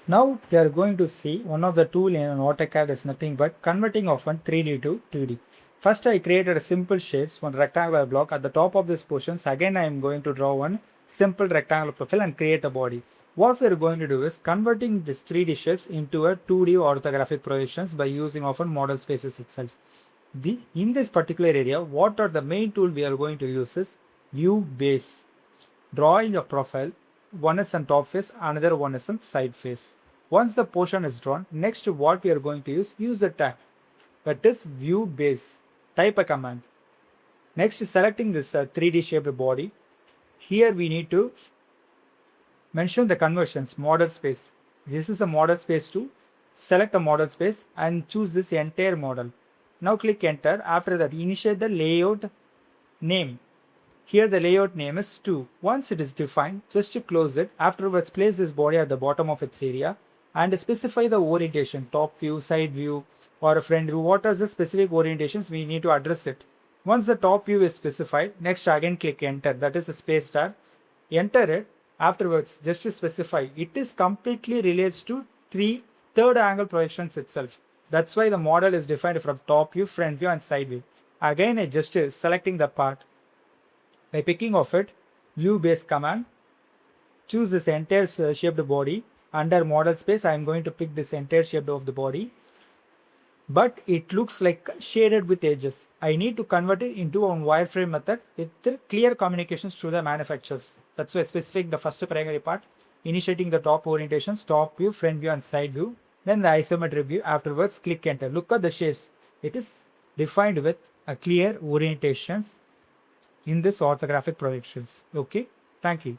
Now we are going to see one of the tool in an Autocad is nothing but converting of one 3D to 2D. First I created a simple shapes, one rectangular block at the top of this portions. Again I am going to draw one simple rectangular profile and create a body. What we are going to do is converting this 3D shapes into a 2D orthographic projections by using often model spaces itself. In this particular area, what are the main tool we are going to use is view base. Drawing a profile, one is on top face, another one is on side face. Once the portion is drawn, next what we are going to use the tag, that is view base. Type a command. Next, selecting this 3D shaped body. Here we need to mention the conversions, model space. This is a model space to select the model space and choose this entire model. Now click enter. After that, initiate the layout name. Here the layout name is 2. Once it is defined, just to close it. Afterwards, place this body at the bottom of its area and specify the orientation, top view, side view or a front view. What are the specific orientations we need to address it. Once the top view is specified, next again click enter, that is a space tab. Enter it. Afterwards, just to specify, it is completely relates to third angle projections itself. That's why the model is defined from top view, front view and side view. Again, I just selecting the part. By picking of it, view base command, choose this entire shaped body. Under model space, I am going to pick this entire shape of the body. But it looks like shaded with edges. I need to convert it into a wireframe method with clear communications to the manufacturers. That's why specifying the first primary part, initiating the top orientations, top view, front view and side view. Then the isometric view. Afterwards, click enter. Look at the shapes. It is defined with a clear orientations in this orthographic projections. Okay, thank you.